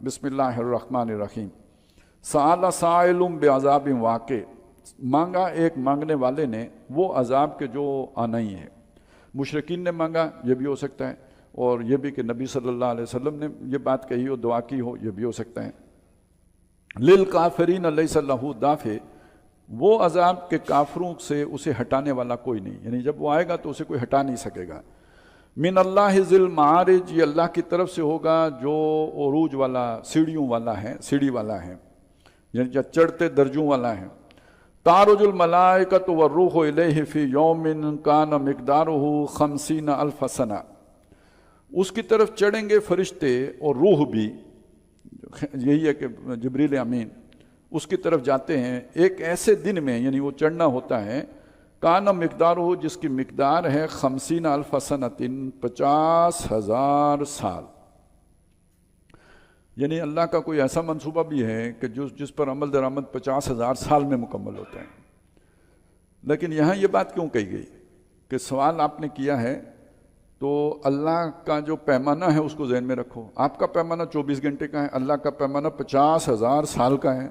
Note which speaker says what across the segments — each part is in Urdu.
Speaker 1: بسم اللہ الرحمن الرحیم۔ سأل سائل بعذاب واقع، مانگا ایک مانگنے والے نے وہ عذاب کے جو آنا ہی ہے۔ مشرکین نے مانگا، یہ بھی ہو سکتا ہے، اور یہ بھی کہ نبی صلی اللہ علیہ وسلم نے یہ بات کہی ہو، دعا کی ہو، یہ بھی ہو سکتا ہے۔ للکافرین لیس لہ دافع، وہ عذاب کے کافروں سے اسے ہٹانے والا کوئی نہیں، یعنی جب وہ آئے گا تو اسے کوئی ہٹا نہیں سکے گا۔ من اللہ ذی المعارج، یہ اللہ کی طرف سے ہوگا جو عروج والا، سیڑھیوں والا ہے، سیڑھی والا ہے، یعنی جو چڑھتے درجوں والا ہے۔ تعرج الملائکۃ والروح الیہ فی یوم کان مقدارہ 50,000 سنہ، اس کی طرف چڑھیں گے فرشتے اور روح بھی، یہی ہے کہ جبریل امین اس کی طرف جاتے ہیں ایک ایسے دن میں، یعنی وہ چڑھنا ہوتا ہے، کان مقدارہ، جس کی مقدار ہے 50,000 سنۃ، 50,000 سال۔ یعنی اللہ کا کوئی ایسا منصوبہ بھی ہے کہ جس پر عمل درآمد 50,000 سال میں مکمل ہوتا ہے۔ لیکن یہاں یہ بات کیوں کہی گئی کہ سوال آپ نے کیا ہے تو اللہ کا جو پیمانہ ہے اس کو ذہن میں رکھو۔ آپ کا پیمانہ 24 گھنٹے کا ہے، اللہ کا پیمانہ 50,000 سال کا ہے،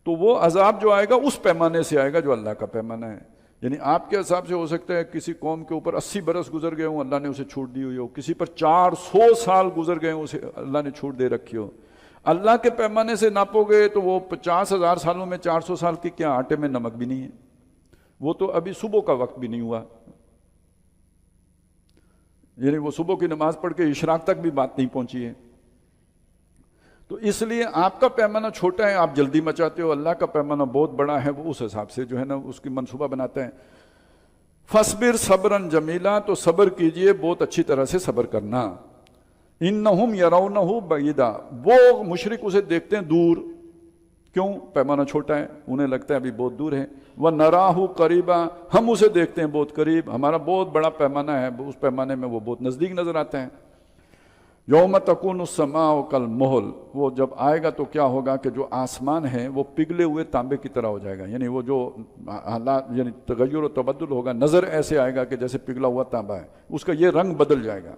Speaker 1: تو وہ عذاب جو آئے گا اس پیمانے سے آئے گا جو اللہ کا پیمانہ ہے۔ یعنی آپ کے حساب سے ہو سکتا ہے کسی قوم کے اوپر 80 برس گزر گئے ہوں، اللہ نے اسے چھوٹ دی ہوئی ہو، کسی پر 400 سال گزر گئے ہوں، اسے اللہ نے چھوٹ دے رکھی ہو۔ اللہ کے پیمانے سے ناپو گے تو وہ 50,000 سالوں میں 400 سال کی کیا آٹے میں نمک بھی نہیں ہے، وہ تو ابھی صبح کا وقت بھی نہیں ہوا، یعنی وہ صبح کی نماز پڑھ کے اشراق تک بھی بات نہیں پہنچی ہے۔ تو اس لیے آپ کا پیمانہ چھوٹا ہے، آپ جلدی مچاتے ہو، اللہ کا پیمانہ بہت بڑا ہے، وہ اس حساب سے جو ہے نا اس کی منصوبہ بناتا ہے۔ فَاصْبِرْ صَبْرًا جَمِيلًا، تو صبر کیجئے، بہت اچھی طرح سے صبر کرنا۔ إِنَّهُمْ يَرَوْنَهُ بَعِيدًا، وہ مشرک اسے دیکھتے ہیں دور، کیوں؟ پیمانہ چھوٹا ہے، انہیں لگتا ہے ابھی بہت دور ہے۔ وَنَرَاهُ قَرِيبًا، ہم اسے دیکھتے ہیں بہت قریب، ہمارا بہت بڑا پیمانہ ہے، اس پیمانے میں وہ بہت نزدیک نظر آتا ہے۔ یوم تکون السماء کالمہل، وہ جب آئے گا تو کیا ہوگا کہ جو آسمان ہے وہ پگھلے ہوئے تانبے کی طرح ہو جائے گا، یعنی وہ جو حالات، یعنی تغیر و تبدل ہوگا، نظر ایسے آئے گا کہ جیسے پگھلا ہوا تانبا ہے، اس کا یہ رنگ بدل جائے گا۔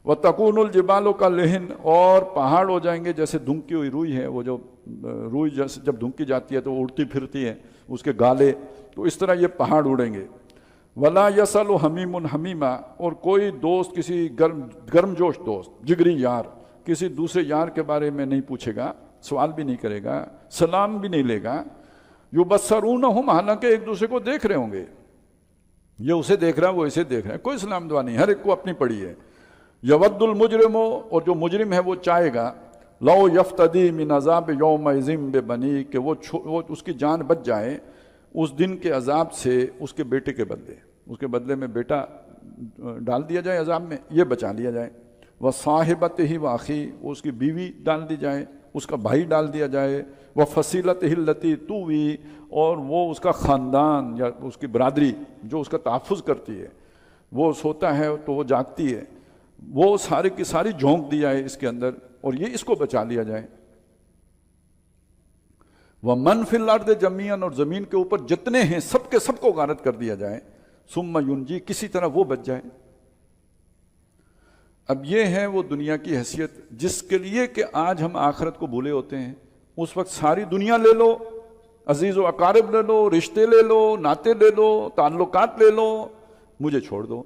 Speaker 1: وَتَكُونُ الْجِبَالُ كَالْعِهْنِ، اور پہاڑ ہو جائیں گے جیسے دھنکی ہوئی روئی ہے، وہ جو روئی جب دھنکی جاتی ہے تو اڑتی پھرتی ہے، اس کے گالے، تو اس طرح یہ پہاڑ اڑیں گے۔ وَلَا يَسَلُ حَمِيمٌ حَمِيمًا، اور کوئی دوست، کسی گرم جوش دوست، جگری یار، کسی دوسرے یار کے بارے میں نہیں پوچھے گا، سوال بھی نہیں کرے گا، سلام بھی نہیں لے گا۔ يُبَصَّرُونَهُمْ، حالانکہ ایک دوسرے کو دیکھ رہے ہوں گے، یہ اسے دیکھ رہا ہے، وہ اسے دیکھ رہا ہے، کوئی سلام دعا نہیں، ہر ایک کو اپنی پڑی ہے۔ يَوَدُّ الْمُجْرِمُ، اور جو مجرم ہے وہ چاہے گا، لَوْ يَفْتَدِي مِنْ عَذَابِ يَوْمَئِذٍ بِبَنِيهِ، کہ وہ اس کی جان بچ جائے اس دن کے عذاب سے اس کے بیٹے کے بدلے، اس کے بدلے میں بیٹا ڈال دیا جائے عذاب میں، یہ بچا لیا جائے۔ وَصَاحِبَتِهِ وَأَخِيهِ، اس کی بیوی ڈال دی جائے، اس کا بھائی ڈال دیا جائے۔ وَفَصِيلَتِهِ الَّتِي تُؤْوِي، اور وہ اس کا خاندان یا اس کی برادری جو اس کا تحفظ کرتی ہے، وہ سوتا ہے تو وہ جاگتی ہے، وہ سارے کی ساری جھونک دی جائے اس کے اندر، اور یہ اس کو بچا لیا جائے۔ وَمَنْ فِي الْأَرْضِ جَمِيعًا، اور زمین کے اوپر جتنے ہیں سب کے سب کو غارت کر دیا جائے۔ ثُمَّ يُنْجِي، کسی طرح وہ بچ جائے۔ اب یہ ہے وہ دنیا کی حیثیت جس کے لیے کہ آج ہم آخرت کو بھولے ہوتے ہیں۔ اس وقت ساری دنیا لے لو، عزیز و اقارب لے لو، رشتے لے لو، ناطے لے لو، تعلقات لے لو، مجھے چھوڑ دو۔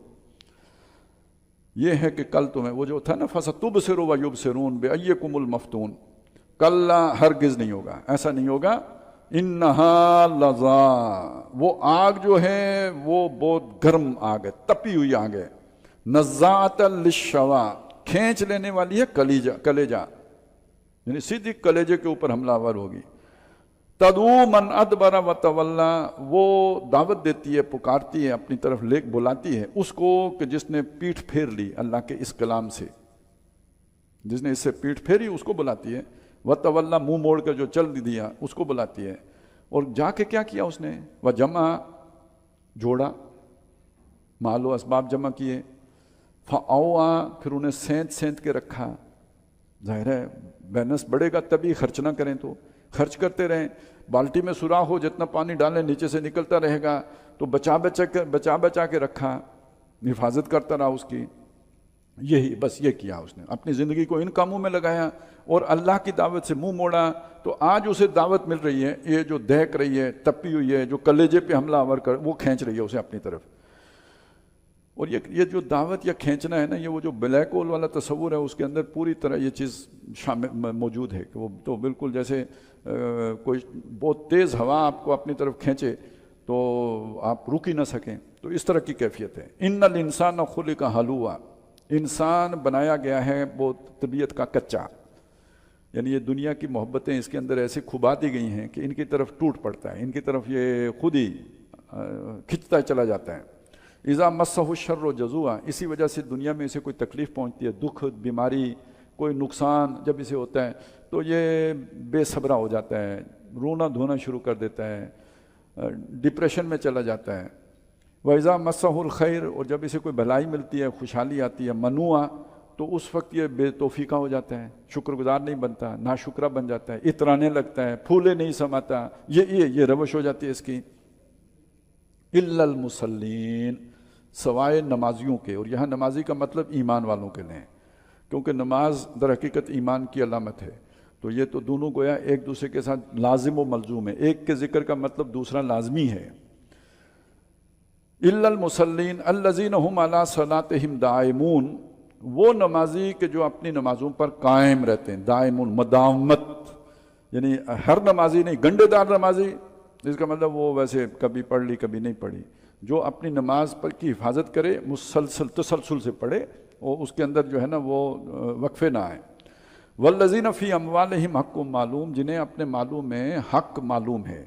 Speaker 1: یہ ہے کہ کل تمہیں وہ جو تھا نا فَسَتُبْصِرُ وَيُبْصِرُونَ بِأَيِّكُمُ الْمَفْتُونُ، کل ہرگز نہیں ہوگا، ایسا نہیں ہوگا۔ اِنَّهَا لَظَىٰ، وہ آگ جو ہے وہ بہت گرم آگ ہے، تپی ہوئی آگ ہے۔ نَزَّاعَةً لِلشَّوَىٰ، کھینچ لینے والی ہے کلیجہ، یعنی سیدھی کلیجے کے اوپر حملہ آور ہوگی۔ تَدْعُو مَنْ أَدْبَرَ وَتَوَلَّىٰ، وہ دعوت دیتی ہے، پکارتی ہے، اپنی طرف بلاتی ہے اس کو کہ جس نے پیٹھ پھیر لی اللہ کے اس کلام سے، جس نے اس سے پیٹھ پھیری اس کو بلاتی ہے۔ وَتَوَلَّىٰ، منہ موڑ کر جو چل دیا اس کو بلاتی ہے۔ اور جا کے کیا کیا اس نے؟ وَجَمَعَ، جوڑا، مال و اسباب جمع کیے۔ فَأَوْعَىٰ، پھر انہیں سینت کے رکھا۔ ظاہر ہے بیلنس بڑھے گا تبھی، خرچ نہ کریں تو خرچ کرتے رہیں، بالٹی میں سوراخ ہو، جتنا پانی ڈالیں نیچے سے نکلتا رہے گا، تو بچا کے رکھا، حفاظت کرتا رہا اس کی۔ یہی بس یہ کیا اس نے، اپنی زندگی کو ان کاموں میں لگایا اور اللہ کی دعوت سے منہ موڑا، تو آج اسے دعوت مل رہی ہے، یہ جو دہک رہی ہے، تپی ہوئی ہے، جو کلیجے پہ حملہ آور کر وہ کھینچ رہی ہے اسے اپنی طرف۔ اور یہ جو دعوت یا کھینچنا ہے نا، یہ وہ جو بلیک ہول والا تصور ہے، اس کے اندر پوری طرح یہ چیز شامل موجود ہے کہ وہ تو بالکل جیسے کوئی بہت تیز ہوا آپ کو اپنی طرف کھینچے تو آپ رک ہی نہ سکیں، تو اس طرح کی کیفیت ہے۔ ان الانسان خلق ہلوعا، انسان بنایا گیا ہے بہت طبیعت کا کچا، یعنی یہ دنیا کی محبتیں اس کے اندر ایسے کھبا دی گئی ہیں کہ ان کی طرف ٹوٹ پڑتا ہے، ان کی طرف یہ خود ہی کھنچتا چلا جاتا ہے۔ اذا مسہ الشر جزوعا، اسی وجہ سے دنیا میں اسے کوئی تکلیف پہنچتی ہے، دکھ، بیماری، کوئی نقصان جب اسے ہوتا ہے تو یہ بے صبرا ہو جاتا ہے، رونا دھونا شروع کر دیتا ہے، ڈپریشن میں چلا جاتا ہے۔ وَإِذَا مَسَّهُ الْخَيْرُ، اور جب اسے کوئی بھلائی ملتی ہے، خوشحالی آتی ہے، منوعا، تو اس وقت یہ بے توفیقہ ہو جاتا ہے، شکر گزار نہیں بنتا، ناشکرہ بن جاتا ہے، اترانے لگتا ہے، پھولے نہیں سماتا، یہ روش ہو جاتی ہے اس کی۔ إِلَّا الْمُصَلِّينَ، سوائے نمازیوں کے، اور یہاں نمازی کا مطلب ایمان والوں کے لیں، کیونکہ نماز در حقیقت ایمان کی علامت ہے، تو یہ تو دونوں گویا ایک دوسرے کے ساتھ لازم و ملزوم ہے، ایک کے ذکر کا مطلب دوسرا لازمی ہے۔ إِلَّا الْمُصَلِّينَ الَّذِينَ هُمْ عَلَىٰ صَلَاتِهِمْ دَائِمُونَ، وہ نمازی کہ جو اپنی نمازوں پر قائم رہتے ہیں، دائمون، مداومت، یعنی ہر نمازی نہیں، گنڈے دار نمازی، اس کا مطلب وہ ویسے کبھی پڑھ لی کبھی نہیں پڑھی، جو اپنی نماز پر کی حفاظت کرے، مسلسل تسلسل سے پڑھے، اور اس کے اندر جو ہے نا وہ وقفے نہ آئیں۔ وَالَّذِينَ فِي أَمْوَالِهِمْ حَقٌّ مَّعْلُومٌ، جنہیں اپنے مالوں میں حق معلوم ہے،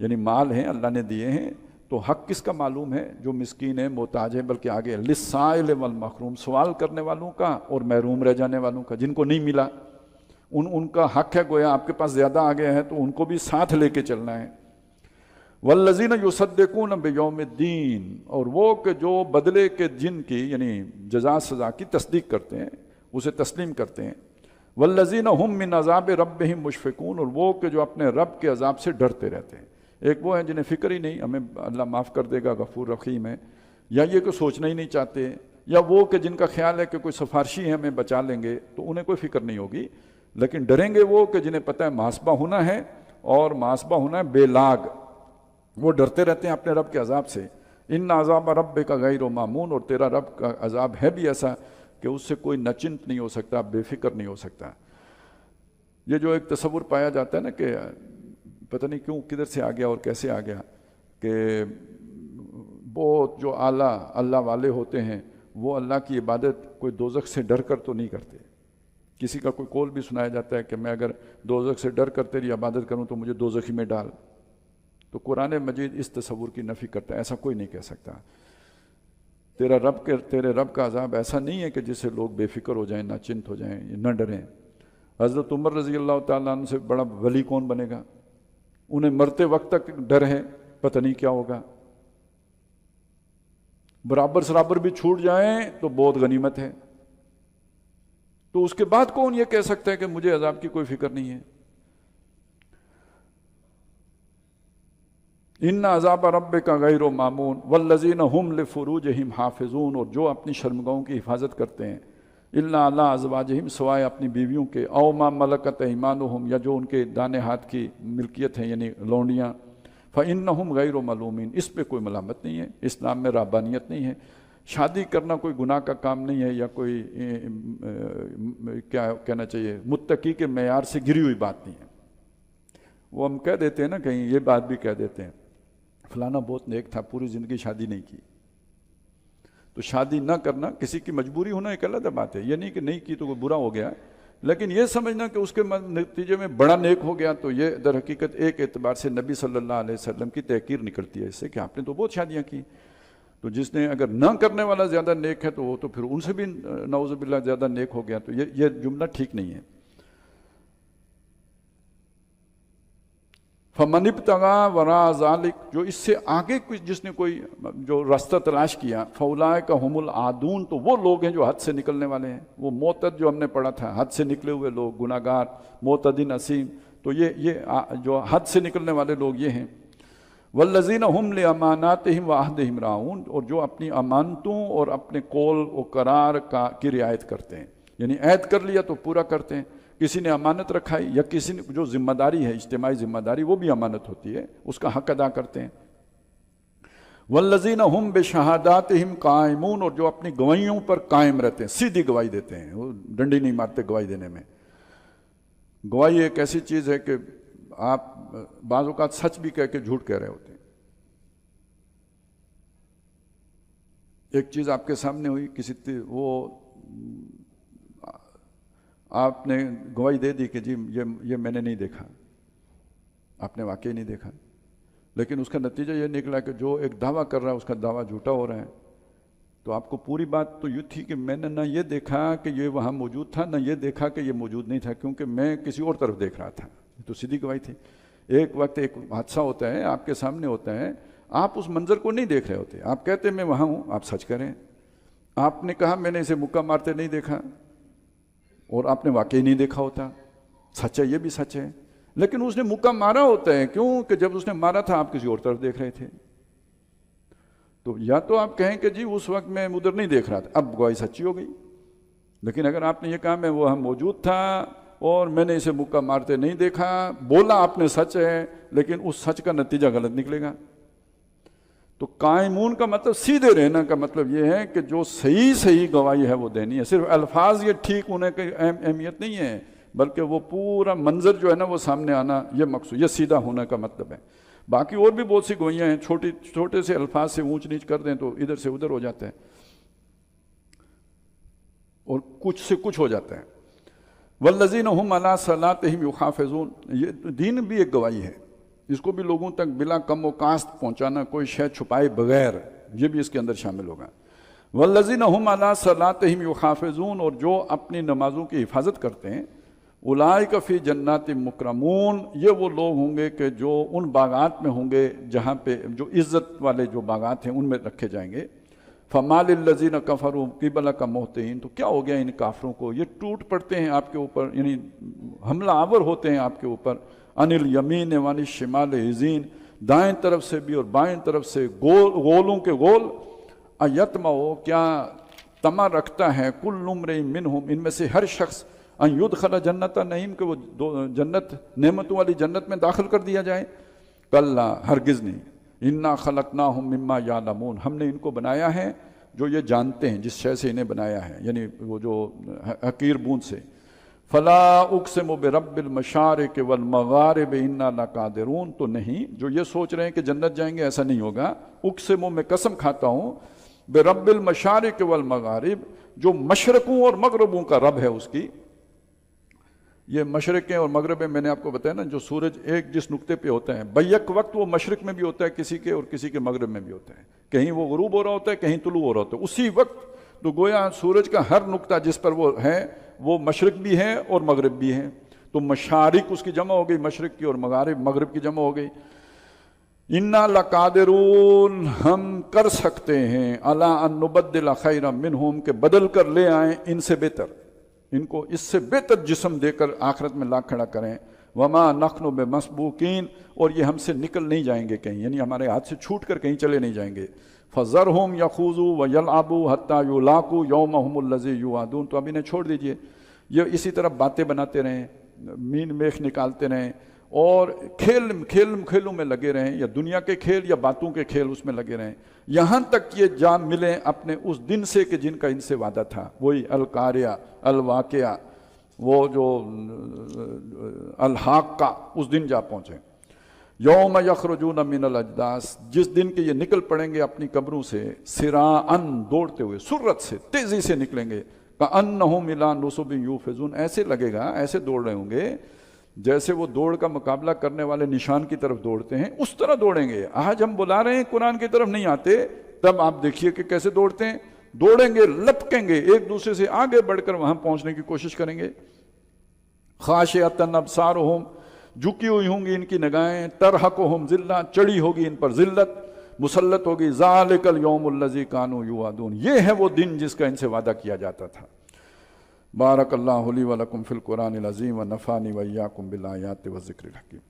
Speaker 1: یعنی مال ہیں اللہ نے دیے ہیں، تو حق کس کا معلوم ہے؟ جو مسکین ہے، محتاج ہے، بلکہ آگے لِلسَّائِلِ وَالْمَحْرُومِ، سوال کرنے والوں کا اور محروم رہ جانے والوں کا، جن کو نہیں ملا ان کا حق ہے، گویا آپ کے پاس زیادہ آ گیا ہے تو ان کو بھی ساتھ لے کے چلنا ہے۔ وَالَّذِينَ يُصَدِّقُونَ بِيَوْمِ الدِّينِ، اور وہ کہ جو بدلے کے جن کی یعنی جزا سزا کی تصدیق کرتے ہیں، اسے تسلیم کرتے ہیں۔ وَالَّذِينَ هُم مِّنْ عَذَابِ رَبِّهِمْ مُشْفِقُونَ، اور وہ کہ جو اپنے رب کے عذاب سے ڈرتے رہتے ہیں۔ ایک وہ ہیں جنہیں فکر ہی نہیں، ہمیں اللہ معاف کر دے گا، غفور رحیم ہے، یا یہ کہ سوچنا ہی نہیں چاہتے، یا وہ کہ جن کا خیال ہے کہ کوئی سفارشی ہے ہمیں بچا لیں گے، تو انہیں کوئی فکر نہیں ہوگی، لیکن ڈریں گے وہ کہ جنہیں پتہ ہے محاسبہ ہونا ہے، اور محاسبہ ہونا ہے بے لاگ، وہ ڈرتے رہتے ہیں اپنے رب کے عذاب سے۔ ان عذاب ربک غیر مامون، اور تیرا رب کا عذاب ہے بھی ایسا کہ اس سے کوئی نچنت نہیں ہو سکتا، بے فکر نہیں ہو سکتا۔ یہ جو ایک تصور پایا جاتا ہے نا کہ پتہ نہیں کیوں کدھر سے آ گیا اور کیسے آ گیا، کہ بہت جو اعلیٰ اللہ والے ہوتے ہیں وہ اللہ کی عبادت کوئی دوزخ سے ڈر کر تو نہیں کرتے۔ کسی کا کوئی قول بھی سنایا جاتا ہے کہ میں اگر دوزخ سے ڈر کر تیری عبادت کروں تو مجھے دوزخی میں ڈال، تو قرآن مجید اس تصور کی نفی کرتا ہے، ایسا کوئی نہیں کہہ سکتا۔ تیرے رب کا عذاب ایسا نہیں ہے کہ جس سے لوگ بے فکر ہو جائیں، نہ چنت ہو جائیں، نہ ڈریں۔ حضرت عمر رضی اللہ تعالیٰ عنہ سے بڑا ولی کون بنے گا؟ انہیں مرتے وقت تک ڈر ہے، پتہ نہیں کیا ہوگا، برابر سرابر بھی چھوٹ جائیں تو بہت غنیمت ہے، تو اس کے بعد کون یہ کہہ سکتا ہے کہ مجھے عذاب کی کوئی فکر نہیں ہے؟ ان عذاب ربک غیر مامون والذین هم لفروجہم حافظون، اور جو اپنی شرمگاہوں کی حفاظت کرتے ہیں، الا علی ازواجہم، سوائے اپنی بیویوں کے، او ما ملکت ایمانہم، یا جو ان کے دانے ہاتھ کی ملکیت ہیں یعنی لونڈیاں، فانہم غیر ملومین، اس پہ کوئی ملامت نہیں ہے، اسلام میں رہبانیت نہیں ہے، شادی کرنا کوئی گناہ کا کام نہیں ہے، یا کوئی کیا کہنا چاہیے متقی کے معیار سے گری ہوئی بات نہیں ہے۔ وہ ہم کہہ دیتے ہیں نا، کہیں یہ بات بھی کہہ دیتے ہیں فلانا بہت نیک تھا، پوری زندگی شادی نہیں کی، تو شادی نہ کرنا کسی کی مجبوری ہونا ایک الگ بات ہے، یہ نہیں کہ نہیں کی تو کوئی برا ہو گیا، لیکن یہ سمجھنا کہ اس کے نتیجے میں بڑا نیک ہو گیا، تو یہ در حقیقت ایک اعتبار سے نبی صلی اللہ علیہ وسلم کی تحقیر نکلتی ہے اس سے، کہ آپ نے تو بہت شادیاں کی، تو جس نے اگر نہ کرنے والا زیادہ نیک ہے تو وہ تو پھر ان سے بھی نعوذ باللہ زیادہ نیک ہو گیا، تو یہ جملہ ٹھیک نہیں ہے۔ فَمَنِ ابْتَغَىٰ وَرَاءَ ذَلِكَ، جو اس سے آگے جس نے کوئی جو راستہ تلاش کیا، فَأُولَٰئِكَ هُمُ الْعَادُونَ، تو وہ لوگ ہیں جو حد سے نکلنے والے ہیں، وہ معتد جو ہم نے پڑھا تھا، حد سے نکلے ہوئے لوگ، گناہ گار، معتدin اسیم، تو یہ جو حد سے نکلنے والے لوگ یہ ہیں۔ والذین ہم لاماناتہم وعہدہم راعون، اور جو اپنی امانتوں اور اپنے قول و قرار کی رعایت کرتے ہیں، یعنی عہد کر لیا تو پورا کرتے ہیں. کسی نے امانت رکھائی یا کسی نے جو ذمہ داری ہے، اجتماعی ذمہ داری، وہ بھی امانت ہوتی ہے، اس کا حق ادا کرتے ہیں. والذین ہم بشہاداتہم قائمون، اور جو اپنی گواہیوں پر قائم رہتے ہیں، سیدھی گواہی دیتے ہیں، وہ ڈنڈی نہیں مارتے گواہی دینے میں. گواہی ایک ایسی چیز ہے کہ آپ بعض اوقات سچ بھی کہہ کے جھوٹ کہہ رہے ہوتے ہیں. ایک چیز آپ کے سامنے ہوئی، وہ آپ نے گواہی دے دی کہ جی یہ میں نے نہیں دیکھا، آپ نے واقعی نہیں دیکھا، لیکن اس کا نتیجہ یہ نکلا کہ جو ایک دعویٰ کر رہا ہے اس کا دعویٰ جھوٹا ہو رہا ہے. تو آپ کو پوری بات تو یہ تھی کہ میں نے نہ یہ دیکھا کہ یہ وہاں موجود تھا، نہ یہ دیکھا کہ یہ موجود نہیں تھا، کیونکہ میں کسی اور طرف دیکھ رہا تھا. تو سیدھی گواہی تھی. ایک وقت ایک حادثہ ہوتا ہے، آپ کے سامنے ہوتا ہے، آپ اس منظر کو نہیں دیکھ رہے ہوتے، آپ کہتے ہیں میں وہاں ہوں، آپ سچ کریں. آپ نے کہا میں نے اسے مکہ مارتے نہیں دیکھا، اور آپ نے واقعی نہیں دیکھا ہوتا، سچ ہے، یہ بھی سچ ہے. لیکن اس نے مکہ مارا ہوتا ہے، کیوں کہ جب اس نے مارا تھا آپ کسی اور طرف دیکھ رہے تھے. تو یا تو آپ کہیں کہ جی اس وقت میں ادھر نہیں دیکھ رہا تھا، اب گواہی سچی ہو گئی. لیکن اگر آپ نے یہ کہا میں وہاں موجود تھا اور میں نے اسے مکہ مارتے نہیں دیکھا، بولا آپ نے سچ ہے، لیکن اس سچ کا نتیجہ غلط نکلے گا. تو قائمون کا مطلب سیدھے رہنا کا مطلب یہ ہے کہ جو صحیح گواہی ہے وہ دینی ہے. صرف الفاظ یہ ٹھیک ہونے کی اہمیت نہیں ہے، بلکہ وہ پورا منظر جو ہے نا وہ سامنے آنا، یہ مقصود، یہ سیدھا ہونے کا مطلب ہے. باقی اور بھی بہت سی گوئیاں ہیں، چھوٹے سے الفاظ سے اونچ نیچ کر دیں تو ادھر سے ادھر ہو جاتا ہے اور کچھ سے کچھ ہو جاتا ہے. والذین هم علی صلاتہم یحافظون، یہ دین بھی ایک گواہی ہے، اس کو بھی لوگوں تک بلا کم و کاست پہنچانا، کوئی شے چھپائے بغیر، یہ بھی اس کے اندر شامل ہوگا. والذین هم علی صلاتہم یحافظون، اور جو اپنی نمازوں کی حفاظت کرتے ہیں، اولئک فی جنات مکرمون، یہ وہ لوگ ہوں گے کہ جو ان باغات میں ہوں گے جہاں پہ جو عزت والے جو باغات ہیں ان میں رکھے جائیں گے. فما للذین کفروا قبلک مہطعین، تو کیا ہو گیا ان کافروں کو، یہ ٹوٹ پڑتے ہیں آپ کے اوپر، یعنی حملہ آور ہوتے ہیں آپ کے اوپر. عن الیمین وعن الشمال عزین، دائیں طرف سے بھی اور بائیں طرف سے غولوں کے غول. ایتمع، کیا طمع رکھتا ہے، کل امرئ منہم، ان میں سے ہر شخص، ان یدخل جنت نعیم، کہ وہ جنت، نعمتوں والی جنت میں داخل کر دیا جائے. کلا، ہرگز نہیں. انا خلقناہم مما یعلمون، ہم نے ان کو بنایا ہے جو یہ جانتے ہیں، جس شے سے انہیں بنایا ہے، یعنی وہ جو حقیر بوند سے. فلا اقسم برب المشارق والمغارب انا لقادرون، تو نہیں، جو یہ سوچ رہے ہیں کہ جنت جائیں گے، ایسا نہیں ہوگا. اقسم، میں قسم کھاتا ہوں، برب المشارق والمغارب، جو مشرقوں اور مغربوں کا رب ہے اس کی. یہ مشرقیں اور مغربیں میں نے آپ کو بتایا نا، جو سورج ایک جس نقطے پہ ہوتا ہے بیک وقت، وہ مشرق میں بھی ہوتا ہے کسی کے اور کسی کے مغرب میں بھی ہوتا ہے، کہیں وہ غروب ہو رہا ہوتا ہے، کہیں طلوع ہو رہا ہوتا ہے اسی وقت. تو گویا سورج کا ہر نقطہ جس پر وہ ہے وہ مشرق بھی ہے اور مغرب بھی ہے. تو مشارق اس کی جمع ہو گئی، مشرق کی، اور مغارب مغرب کی جمع ہو گئی. انا لقادرون، ہم کر سکتے ہیں، علی ان نبدل خیرا منہم، کہ بدل کر لے آئیں ان سے بہتر، ان کو اس سے بہتر جسم دے کر آخرت میں لا کھڑا کریں. وما نحن بمسبوقین، اور یہ ہم سے نکل نہیں جائیں گے کہیں، یعنی ہمارے ہاتھ سے چھوٹ کر کہیں چلے نہیں جائیں گے. فذرہم یخوضوا ویلعبوا حتی یلاقوا یومہم الذی یوعدون. تو اب انہیں چھوڑ دیجئے، یہ اسی طرح باتیں بناتے رہیں، مین میخ نکالتے رہیں، اور کھیلوں میں لگے رہیں، یا دنیا کے کھیل یا باتوں کے کھیل اس میں لگے رہیں، یہاں تک یہ جا ملیں اپنے اس دن سے کہ جن کا ان سے وعدہ تھا، وہی القاریہ، الواقعہ، وہ جو الحاقہ، اس دن جا پہنچیں. یوم یخرجون من الاجداث، جس دن کے یہ نکل پڑیں گے اپنی قبروں سے، سراعن، دوڑتے ہوئے، سرعت سے، تیزی سے نکلیں گے. کأنہم الی نصب یوفضون، ایسے لگے گا، ایسے دوڑ رہے ہوں گے جیسے وہ دوڑ کا مقابلہ کرنے والے نشان کی طرف دوڑتے ہیں، اس طرح دوڑیں گے. آج ہم بلا رہے ہیں، قرآن کی طرف نہیں آتے، تب آپ دیکھیے کہ کیسے دوڑتے ہیں. دوڑیں گے، لپکیں گے، ایک دوسرے سے آگے بڑھ کر وہاں پہنچنے کی کوشش کریں گے. خاشعۃ ابصارہم، جھکی ہوئی ہوں گی ان کی نگاہیں، ترہقہم ذلہ، چڑھی ہوگی ان پر ذلت، مسلط ہوگی. ذالک الیوم الذی کانوا یوعدون، یہ ہے وہ دن جس کا ان سے وعدہ کیا جاتا تھا. بارک اللہ لی و لکم فی القرآن العظیم و نفعنی و ایاکم بالآیات و ذکر الحکیم.